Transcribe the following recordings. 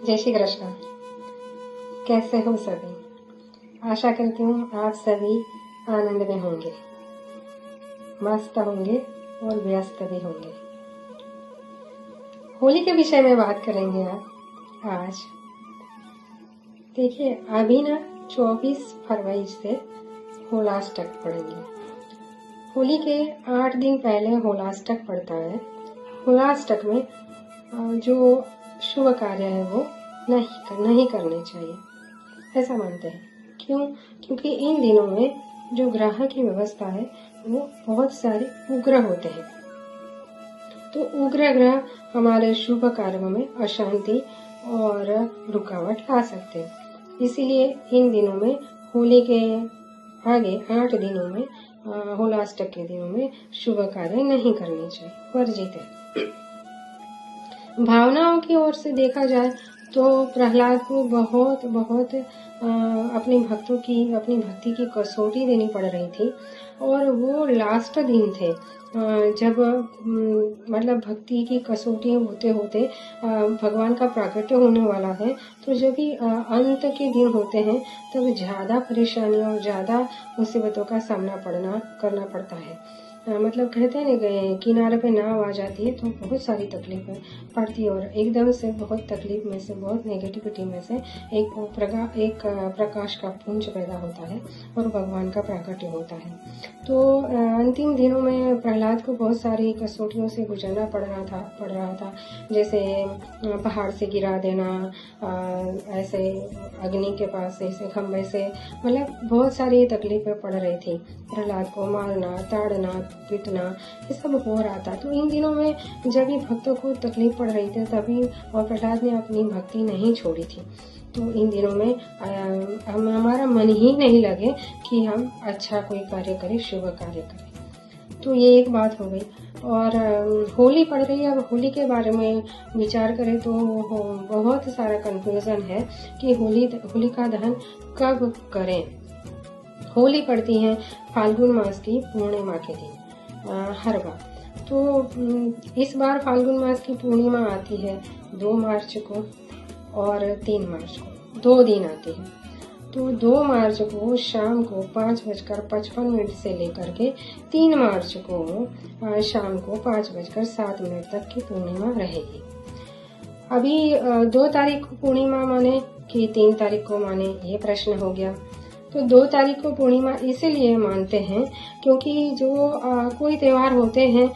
जय श्री कृष्ण। कैसे हो सभी? आशा करती हूँ आप सभी आनंद में होंगे, मस्त होंगे और व्यस्त भी होंगे। होली के विषय में बात करेंगे आज। देखिए, अभी ना 24 फरवरी से होलाष्टक पड़ेंगे। होली के 8 दिन पहले होलाष्टक पड़ता है। होलाष्टक में जो शुभ कार्य है वो नहीं करने चाहिए, ऐसा मानते हैं। क्यों? क्योंकि इन दिनों में जो ग्रह की व्यवस्था है वो बहुत सारे उग्र होते हैं। तो उग्र ग्रह हमारे शुभ कार्यों में अशांति और रुकावट ला सकते हैं। इसीलिए इन दिनों में होली के आगे 8 दिनों में होलाष्टक के दिनों में शुभ कार्य नहीं करने चाहिए, वर्जित है। भावनाओं की ओर से देखा जाए तो प्रहलाद को बहुत अपनी भक्ति की कसौटी देनी पड़ रही थी। और वो लास्ट दिन थे जब मतलब भक्ति की कसौटी होते होते भगवान का प्राकट्य होने वाला है। तो जब भी अंत के दिन होते हैं तब ज़्यादा परेशानियों और ज़्यादा मुसीबतों का सामना करना पड़ता है। मतलब कहते हैं ना, किनारे पे नाव आ जाती है तो बहुत सारी तकलीफें पड़ती है और एकदम से बहुत तकलीफ में से, बहुत नेगेटिविटी में से एक प्रकाश का पुंज पैदा होता है और भगवान का प्राकट्य होता है। तो अंतिम दिनों में प्रहलाद को बहुत सारी कसौटियों से गुजरना पड़ रहा था। जैसे पहाड़ से गिरा देना, ऐसे अग्नि के पास ऐसे खंभे से, मतलब बहुत सारी तकलीफें पड़ रही थी। प्रहलाद को मारना, ताड़ना, पीटना, ये सब हो रहा था। तो इन दिनों में जब भी भक्तों को तकलीफ पड़ रही थी तभी और प्रहलाद ने अपनी भक्ति नहीं छोड़ी थी। तो इन दिनों में हमारा मन ही नहीं लगे कि हम अच्छा कोई कार्य करें, शुभ कार्य करें। तो ये एक बात हो गई। और होली पड़ रही है। अब होली के बारे में विचार करें तो बहुत सारा कंफ्यूजन है कि होलिका दहन कब करें। होली पड़ती है फाल्गुन मास की पूर्णिमा के दिन हर बार। तो इस बार फाल्गुन मास की पूर्णिमा आती है 2 मार्च को और 3 मार्च को, 2 दिन आती है। तो 2 मार्च को शाम को 5:55 से लेकर के 3 मार्च को शाम को 5:07 तक की पूर्णिमा रहेगी। अभी 2 तारीख को पूर्णिमा माने कि 3 तारीख को माने, ये प्रश्न हो गया। तो 2 तारीख को पूर्णिमा इसीलिए मानते हैं क्योंकि जो कोई त्योहार होते हैं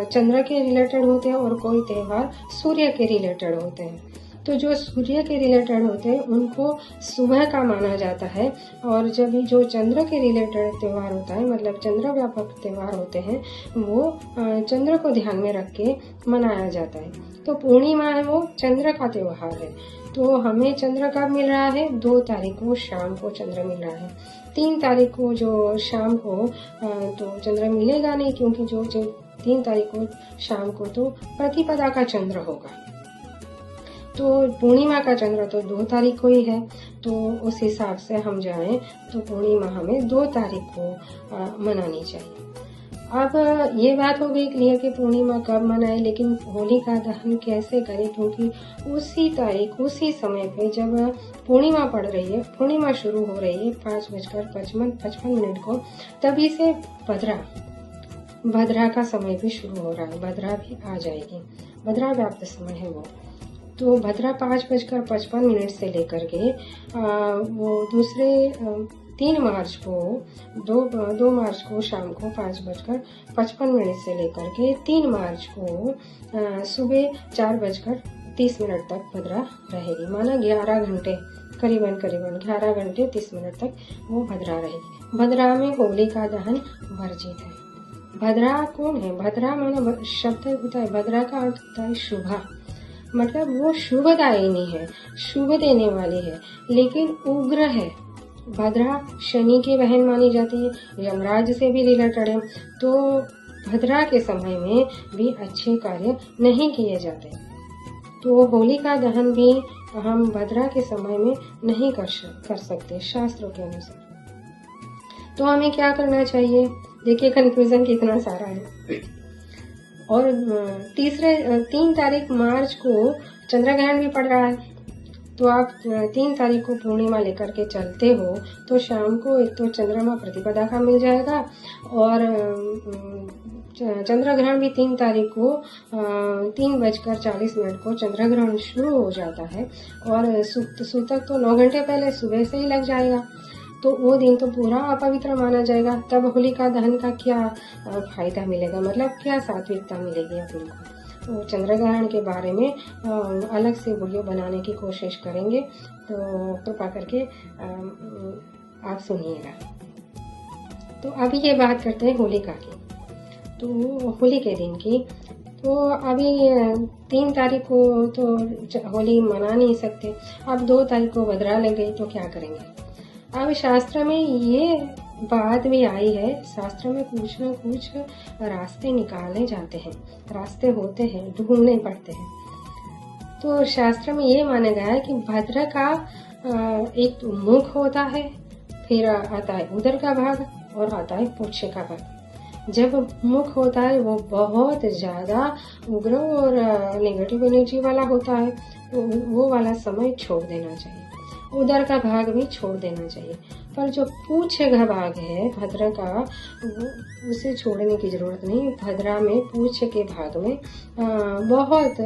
चंद्र के रिलेटेड होते हैं और कोई त्योहार सूर्य के रिलेटेड होते हैं। तो जो सूर्य के रिलेटेड होते हैं उनको सुबह का माना जाता है, और जब भी जो चंद्र के रिलेटेड त्योहार होता है, मतलब चंद्र व्यापक त्योहार होते हैं, वो चंद्र को ध्यान में रख के मनाया जाता है। तो पूर्णिमा है वो चंद्र का त्योहार है। तो हमें चंद्र कब मिल रहा है? 2 तारीख को शाम को चंद्र मिल रहा है। 3 तारीख को जो शाम को तो चंद्र मिलेगा नहीं, क्योंकि जो 3 तारीख को शाम को तो प्रतिपदा का चंद्र होगा। तो पूर्णिमा का चंद्र तो 2 तारीख को ही है। तो उस हिसाब से हम जाएं तो पूर्णिमा हमें 2 तारीख को मनानी चाहिए। अब ये बात हो गई क्लियर कि पूर्णिमा कब मनाए, लेकिन होलिका दहन कैसे करें, क्योंकि उसी तारीख उसी समय पे जब पूर्णिमा पड़ रही है, पूर्णिमा शुरू हो रही है 5:55 को, तभी से भद्रा का समय भी शुरू हो रहा है। भद्रा भी आ जाएगी, भद्रा व्याप्त समय है वो। तो भद्रा 5:55 से लेकर के वो दूसरे 3 मार्च को 2 मार्च को शाम को 5:55 से लेकर के 3 मार्च को सुबह 4:30 तक भद्रा रहेगी। माना 11 घंटे, करीबन 11 घंटे 30 मिनट तक वो भद्रा रहेगी। भद्रा में होलिका दहन वर्जित है। भद्रा कौन है? भद्रा माना शब्द होता है, भद्रा का अर्थ होता है शुभा, मतलब वो शुभदायिनी है, शुभ देने वाली है, लेकिन उग्र है। भद्रा शनि की बहन मानी जाती है, यमराज से भी रिलेटेड है। तो भद्रा के समय में भी अच्छे कार्य नहीं किए जाते। तो होलिका दहन भी हम भद्रा के समय में नहीं कर सकते शास्त्रों के अनुसार। तो हमें क्या करना चाहिए? देखिए कंफ्यूजन कितना सारा है। और 3 तारीख मार्च को चंद्र ग्रहण भी पड़ रहा है। तो आप 3 तारीख को पूर्णिमा लेकर के चलते हो तो शाम को एक तो चंद्रमा प्रतिपदा का मिल जाएगा और चंद्र ग्रहण भी 3 तारीख को 3:40 को चंद्र ग्रहण शुरू हो जाता है और सूतक तो 9 घंटे पहले सुबह से ही लग जाएगा। तो वो दिन तो पूरा अपवित्र माना जाएगा। तब होलिका दहन का क्या फायदा मिलेगा, मतलब क्या सात्विकता मिलेगी अपन को। तो चंद्र ग्रहण के बारे में अलग से वीडियो बनाने की कोशिश करेंगे, तो कृपा करके आप सुनिएगा। तो अभी ये बात करते हैं होलिका की। तो होली के दिन की, तो अभी 3 तारीख को तो होली मना नहीं सकते, अब 2 तारीख को भद्रा लग गई तो क्या करेंगे। अब शास्त्र में ये बात भी आई है, शास्त्र में कुछ न कुछ रास्ते निकाले जाते हैं, रास्ते होते हैं, ढूंढने पड़ते हैं। तो शास्त्र में ये माना गया है कि भद्र का एक मुख होता है, फिर आता है उदर का भाग और आता है पुच्छ का भाग। जब मुख होता है वो बहुत ज्यादा उग्र और नेगेटिव एनर्जी वाला होता है, तो वो वाला समय छोड़ देना चाहिए। उदर का भाग भी छोड़ देना चाहिए, पर जो पूछ का भाग है भद्रा का, उसे छोड़ने की जरूरत नहीं। भद्रा में पूछ के भाग में बहुत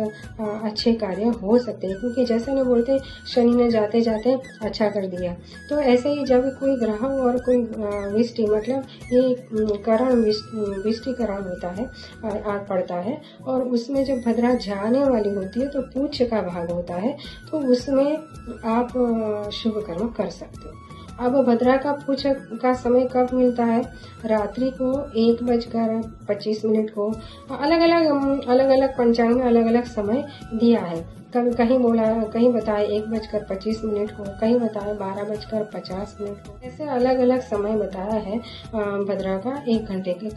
अच्छे कार्य हो सकते हैं, क्योंकि जैसे ना बोलते शनि ने जाते जाते अच्छा कर दिया। तो ऐसे ही जब कोई ग्रह और कोई विष्टि, मतलब ये करण विष्टिकरण होता है पड़ता है, और उसमें जब भद्रा जाने वाली होती है तो पूछ का भाग होता है, तो उसमें आप शुभ कर्म कर सकते हो। अब भद्रा का पूछ का समय कब मिलता है, रात्रि को 1:25 को। अलग अलग पंचांग में अलग अलग समय दिया है। कभी कहीं बोला, कहीं बताया 1:25 को, कहीं बताया 12:50 को। ऐसे अलग अलग समय बताया है भद्रा का, 1 घंटे के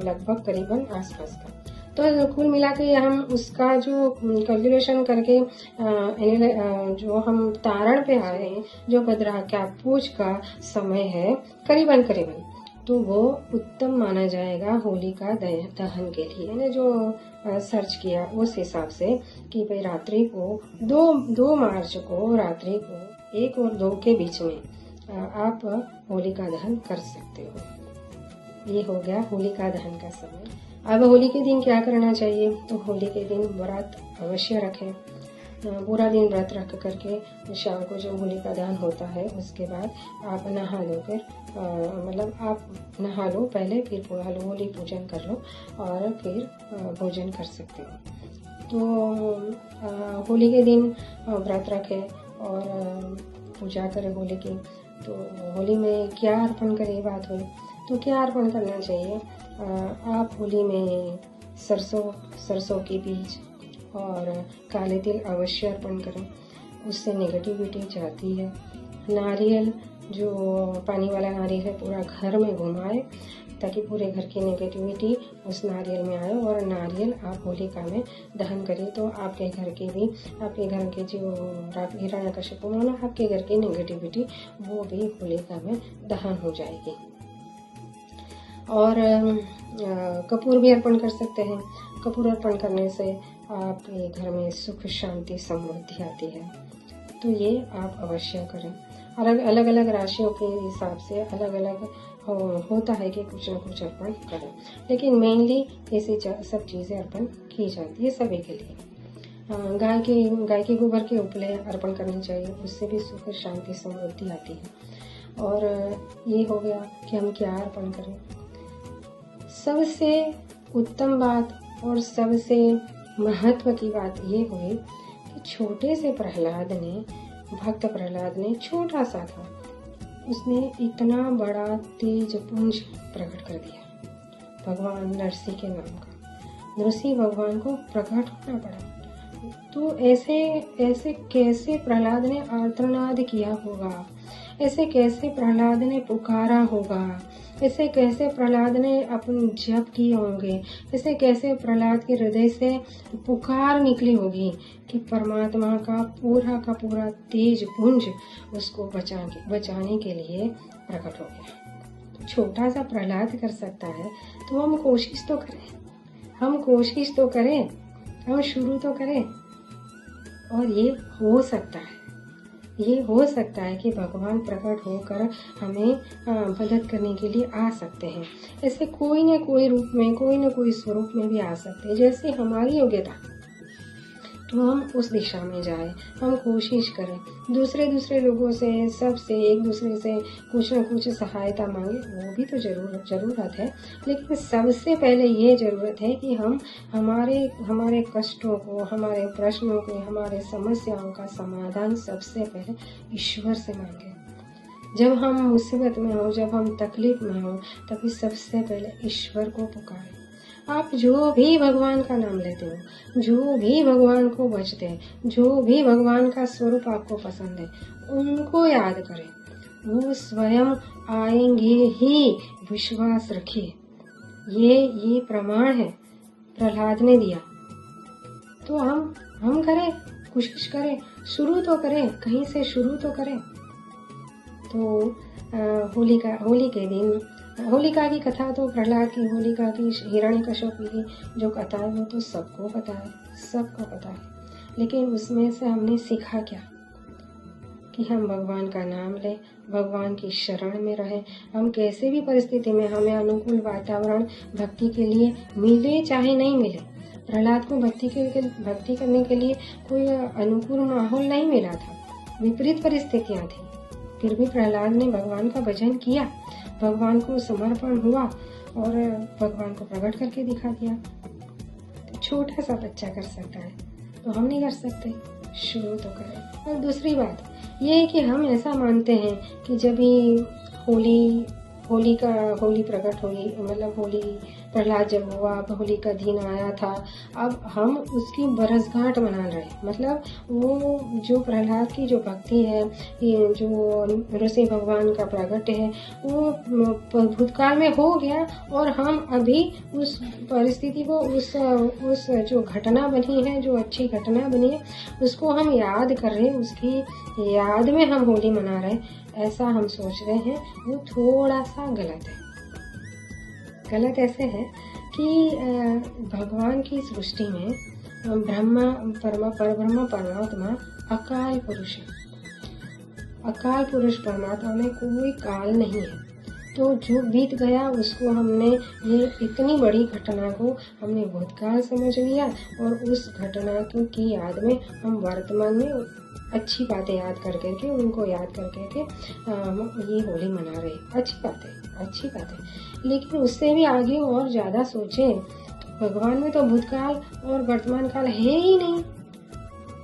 लगभग करीबन आसपास का। तो कुल मिला के हम उसका जो कैलकुलेशन करके जो हम तारण पे आए हैं, जो भद्रा का पूछ का समय है करीबन तो वो उत्तम माना जाएगा होलिका दहन के लिए। मैंने जो सर्च किया उस हिसाब से कि भाई रात्रि को 2 मार्च को रात्रि को 1 और 2 के बीच में आप होलिका दहन कर सकते हो। ये हो गया होलिका दहन का समय। अब होली के दिन क्या करना चाहिए, तो होली के दिन व्रत अवश्य रखें। पूरा दिन व्रत रख करके शाम को जब होलिका दहन होता है उसके बाद आप नहा लो, फिर मतलब आप नहा लो पहले, फिर पूरा होली पूजन कर लो और फिर भोजन कर सकते हो। तो होली के दिन व्रत रखें और पूजा करें होली की। तो होली में क्या अर्पण करें, बात हुई तो क्या अर्पण करना चाहिए। आप होली में सरसों के बीज और काले तिल अवश्य अर्पण करें, उससे नेगेटिविटी जाती है। नारियल, जो पानी वाला नारियल है, पूरा घर में घुमाए ताकि पूरे घर की नेगेटिविटी उस नारियल में आए, और नारियल आप होलिका में दहन करें तो आपके घर के जो हिरण्यकशिपु माना आपके घर की नेगेटिविटी वो भी होलिका में दहन हो जाएगी। और कपूर भी अर्पण कर सकते हैं। कपूर अर्पण करने से आपके घर में सुख शांति समृद्धि आती है, तो ये आप अवश्य करें। अलग अलग राशियों के हिसाब से अलग अलग होता है कि कुछ न कुछ अर्पण करें, लेकिन मेनली ऐसी सब चीज़ें अर्पण की जाती है सभी के लिए। गाय के गोबर के उपले अर्पण करने चाहिए, उससे भी सुख शांति समृद्धि आती है। और ये हो गया कि हम क्या अर्पण करें। सबसे उत्तम बात और सबसे महत्व की बात ये हुई कि छोटे से भक्त प्रहलाद ने छोटा सा था, उसने इतना बड़ा तेज पुंज प्रकट कर दिया भगवान नरसिंह के नाम का। नरसिंह भगवान को प्रकट होना पड़ा। तो ऐसे कैसे प्रहलाद ने आर्तनाद किया होगा, ऐसे कैसे प्रहलाद ने पुकारा होगा, ऐसे कैसे प्रहलाद ने अपन जप किए होंगे, ऐसे कैसे प्रहलाद के हृदय से पुकार निकली होगी कि परमात्मा का पूरा तेज पुंज उसको बचाने के लिए प्रकट हो गया। छोटा सा प्रहलाद कर सकता है तो हम कोशिश तो करें, हम शुरू तो करें, और ये हो सकता है। ये हो सकता है कि भगवान प्रकट होकर हमें मदद करने के लिए आ सकते हैं। ऐसे कोई न कोई रूप में, कोई न कोई स्वरूप में भी आ सकते हैं। जैसे हमारी योग्यता, तो हम उस दिशा में जाएं, हम कोशिश करें, दूसरे लोगों से, सबसे, एक दूसरे से कुछ न कुछ सहायता मांगे, वो भी तो ज़रूरत है। लेकिन सबसे पहले ये ज़रूरत है कि हम हमारे कष्टों को, हमारे प्रश्नों को, हमारे समस्याओं का समाधान सबसे पहले ईश्वर से मांगे। जब हम मुसीबत में हो, जब हम तकलीफ में हो, तभी सबसे पहले ईश्वर को पुकारें। आप जो भी भगवान का नाम लेते हो, जो भी भगवान को भजते हैं, जो भी भगवान का स्वरूप आपको पसंद है, उनको याद करें। वो स्वयं आएंगे ही, विश्वास रखिए। ये प्रमाण है, प्रहलाद ने दिया। तो हम करें, कोशिश करें, शुरू तो करें, कहीं से शुरू तो करें। तो होली के दिन होलिका की कथा, तो प्रहलाद की, होलिका की, हिरण्यकश्यप की जो कथा है वो तो सबको पता है। लेकिन उसमें से हमने सीखा क्या? कि हम भगवान का नाम लें, भगवान की शरण में रहें। हम कैसे भी परिस्थिति में, हमें अनुकूल वातावरण भक्ति के लिए मिले चाहे नहीं मिले। प्रहलाद को भक्ति करने के लिए कोई अनुकूल माहौल नहीं मिला था, विपरीत परिस्थितियां थी। फिर भी प्रहलाद ने भगवान का भजन किया, भगवान को समर्पण हुआ और भगवान को प्रकट करके दिखा दिया। तो छोटा सा बच्चा कर सकता है, तो हम नहीं कर सकते? शुरू तो करें। और दूसरी बात ये है कि हम ऐसा मानते हैं कि जब भी होली प्रकट हुई, मतलब होली प्रहलाद जब हुआ, अब होली का दिन आया था, अब हम उसकी बरसगांठ मना रहे हैं। मतलब वो जो प्रहलाद की जो भक्ति है, ये जो ऋषि भगवान का प्रकट है, वो भूतकाल में हो गया और हम अभी उस परिस्थिति को, उस जो घटना बनी है, जो अच्छी घटना बनी है, उसको हम याद कर रहे हैं, उसकी याद में हम होली मना रहे हैं, ऐसा हम सोच रहे हैं। वो थोड़ा सा गलत है। गलत ऐसे है कि भगवान की सृष्टि में परब्रह्म परमात्मा अकाल पुरुष है। अकाल पुरुष परमात्मा में कोई काल नहीं है। तो जो बीत गया उसको हमने, ये इतनी बड़ी घटना को हमने भूतकाल समझ लिया और उस घटना की याद में हम वर्तमान में अच्छी बातें याद करके, उनको याद करके ये होली मना रहे। अच्छी बात है। लेकिन उससे भी आगे और ज़्यादा सोचें तो भगवान में तो भूतकाल और वर्तमान काल है ही नहीं।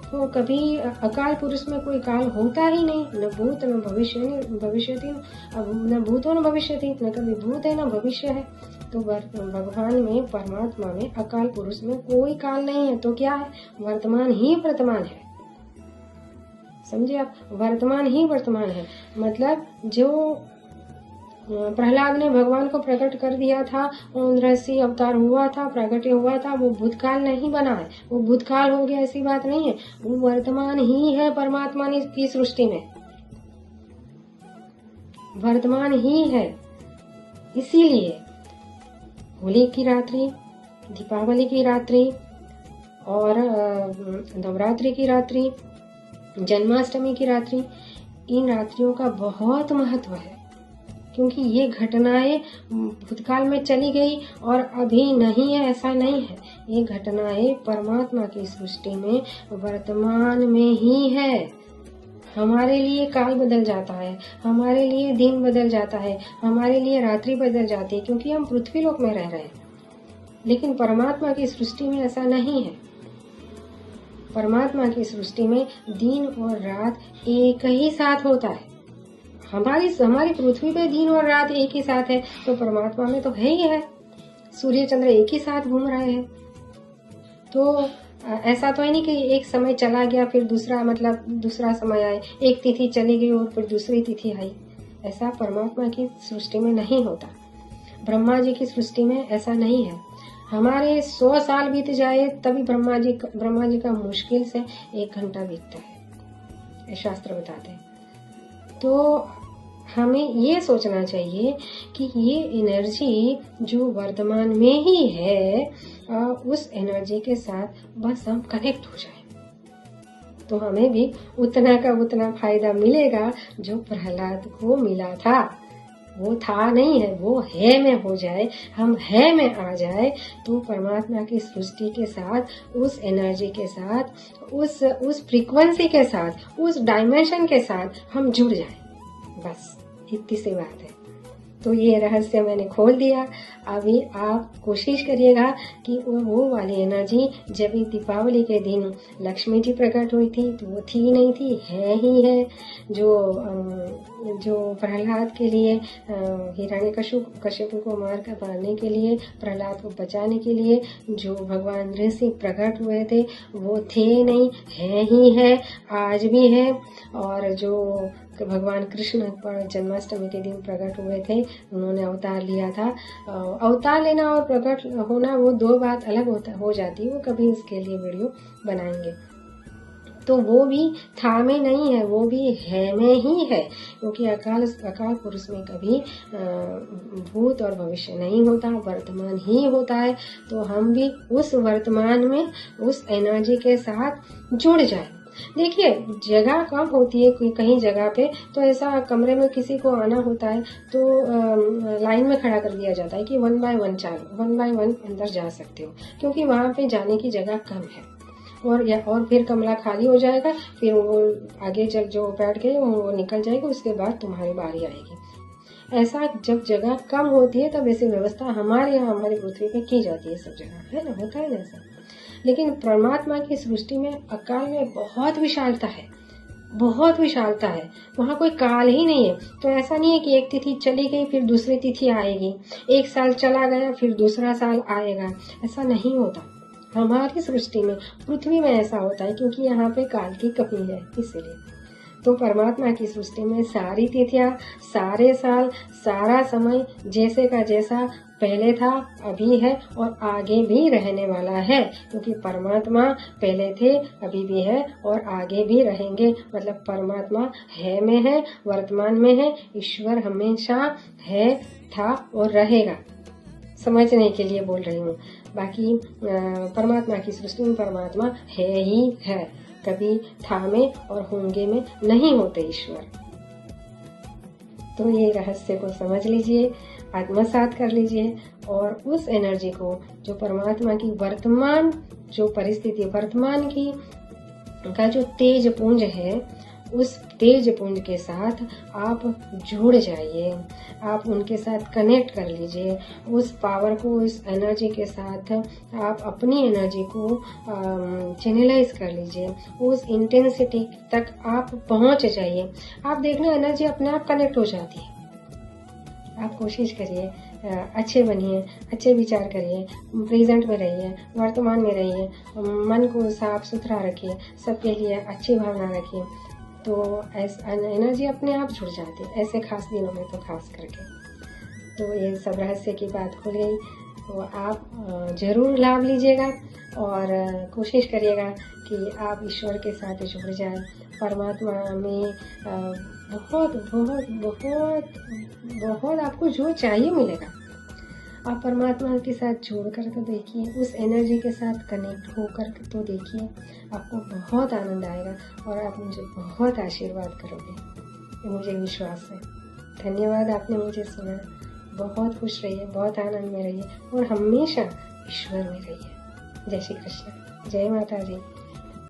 तो कभी अकाल पुरुष में कोई काल होता ही नहीं, न भूत न भविष्यति, न भूतो न भविष्यति, न कभी भूत है न भविष्य है। तो भगवान में, परमात्मा में, अकाल पुरुष में कोई काल नहीं है। तो क्या है? वर्तमान ही वर्तमान है। समझे आप? वर्तमान ही वर्तमान है। मतलब जो प्रहलाद ने भगवान को प्रकट कर दिया था, 15 अवतार हुआ था, प्रकट हुआ था, वो भूतकाल नहीं बना है, वो भूतकाल हो गया ऐसी बात नहीं है। वो वर्तमान ही है। परमात्मा की सृष्टि में वर्तमान ही है। इसीलिए होली की रात्रि, दीपावली की रात्रि और नवरात्रि की रात्रि, जन्माष्टमी की रात्रि, इन रात्रियों का बहुत महत्व है। क्योंकि ये घटनाएं भूतकाल में चली गई और अभी नहीं है, ऐसा नहीं है। ये घटनाएं परमात्मा की सृष्टि में वर्तमान में ही है। हमारे लिए काल बदल जाता है, हमारे लिए दिन बदल जाता है, हमारे लिए रात्रि बदल जाती है, क्योंकि हम पृथ्वी लोक में रह रहे हैं। लेकिन परमात्मा की सृष्टि में ऐसा नहीं है। परमात्मा की सृष्टि में दिन और रात एक ही साथ होता है। हमारी पृथ्वी पे दिन और रात एक ही साथ है, तो परमात्मा में तो है ही है। सूर्य चंद्र एक ही साथ घूम रहे हैं। तो ऐसा तो है नहीं कि एक समय चला गया फिर दूसरा समय आए, एक तिथि चली गई और फिर दूसरी तिथि आई। ऐसा परमात्मा की सृष्टि में नहीं होता। ब्रह्मा जी की सृष्टि में ऐसा नहीं है। हमारे 100 साल बीत जाए तभी ब्रह्मा जी का मुश्किल से 1 घंटा बीतता है, ये शास्त्र बताते हैं। तो हमें ये सोचना चाहिए कि ये एनर्जी जो वर्तमान में ही है, उस एनर्जी के साथ बस हम कनेक्ट हो जाए। तो हमें भी उतना का उतना फायदा मिलेगा जो प्रहलाद को मिला था। वो था नहीं है, वो है में हो जाए, हम है में आ जाए तो परमात्मा की सृष्टि के साथ, उस एनर्जी के साथ, उस फ्रीक्वेंसी के साथ, उस डायमेंशन के साथ हम जुड़ जाए, बस इतनी सी बात है। तो ये रहस्य मैंने खोल दिया। अभी आप कोशिश करिएगा कि वो वाली एनर्जी, जब दीपावली के दिन लक्ष्मी जी प्रकट हुई थी तो वो थी नहीं थी, है ही है। जो प्रहलाद के लिए हिरण्यकशिपु को मार कर मारने के लिए, प्रहलाद को बचाने के लिए जो भगवान नृसिंह प्रकट हुए थे वो थे नहीं, है ही है, आज भी है। और जो भगवान कृष्ण पर जन्माष्टमी के दिन प्रकट हुए थे, उन्होंने अवतार लिया था। अवतार लेना और प्रकट होना वो दो बात अलग हो जाती है, वो कभी इसके लिए वीडियो बनाएंगे। तो वो भी था में नहीं है, वो भी है में ही है, क्योंकि अकाल पुरुष में कभी भूत और भविष्य नहीं होता, वर्तमान ही होता है। तो हम भी उस वर्तमान में उस एनर्जी के साथ जुड़ जाए। देखिए, जगह कम होती है कहीं जगह पे, तो ऐसा कमरे में किसी को आना होता है तो लाइन में खड़ा कर दिया जाता है कि 1 बाय 1 अंदर जा सकते हो, क्योंकि वहां पे जाने की जगह कम है। और फिर कमरा खाली हो जाएगा, फिर वो आगे जो बैठ गए वो निकल जाएगा, उसके बाद तुम्हारी बारी आएगी। ऐसा जब जगह कम होती है तब ऐसी व्यवस्था हमारे यहाँ, हमारी पृथ्वी पे की जाती है, सब जगह है ना, होता है ना ऐसा। लेकिन परमात्मा की सृष्टि में अकाल में बहुत विशालता है, बहुत विशालता है। वहाँ कोई काल ही नहीं है। तो ऐसा नहीं है कि एक तिथि चली गई फिर दूसरी तिथि आएगी, एक साल चला गया फिर दूसरा साल आएगा, ऐसा नहीं होता। हमारी सृष्टि में, पृथ्वी में ऐसा होता है, क्योंकि यहाँ पे काल की कमी है, इसलिए। तो परमात्मा की सृष्टि में सारी तिथियां, सारे साल, सारा समय जैसे का जैसा पहले था, अभी है और आगे भी रहने वाला है, क्योंकि परमात्मा पहले थे, अभी भी है और आगे भी रहेंगे। मतलब परमात्मा है में है, वर्तमान में है, ईश्वर हमेशा है, था और रहेगा। समझने के लिए बोल रही हूँ। बाकी परमात्मा की सृष्टि में परमात्मा है ही है, कभी था में और होंगे में नहीं होते ईश्वर। तो ये रहस्य को समझ लीजिए, आत्मसात कर लीजिए और उस एनर्जी को, जो परमात्मा की वर्तमान जो परिस्थिति, वर्तमान की का जो तेज पुंज है, उस तेज पुंज के साथ आप जुड़ जाइए, आप उनके साथ कनेक्ट कर लीजिए। उस पावर को, उस एनर्जी के साथ आप अपनी एनर्जी को चैनलाइज कर लीजिए, उस इंटेंसिटी तक आप पहुंच जाइए। आप देखना, एनर्जी अपने आप कनेक्ट हो जाती है। आप कोशिश करिए, अच्छे बनिए, अच्छे विचार करिए, प्रेजेंट में रहिए, वर्तमान में रहिए, मन को साफ सुथरा रखिए, सबके लिए अच्छी भावना रखिए, तो एनर्जी अपने आप जुड़ जाती है, ऐसे खास दिनों में तो खास करके। तो ये सब रहस्य की बात खुल गई, तो आप जरूर लाभ लीजिएगा और कोशिश करिएगा कि आप ईश्वर के साथ जुड़ जाए, परमात्मा में बहुत बहुत बहुत बहुत आपको जो चाहिए मिलेगा। आप परमात्मा के साथ जोड़ कर तो देखिए, उस एनर्जी के साथ कनेक्ट होकर तो देखिए, आपको बहुत आनंद आएगा और आप मुझे बहुत आशीर्वाद करोगे, ये मुझे विश्वास है। धन्यवाद, आपने मुझे सुना। बहुत खुश रहिए, बहुत आनंद में रहिए और हमेशा ईश्वर में रहिए। जय श्री कृष्ण, जय माता जी।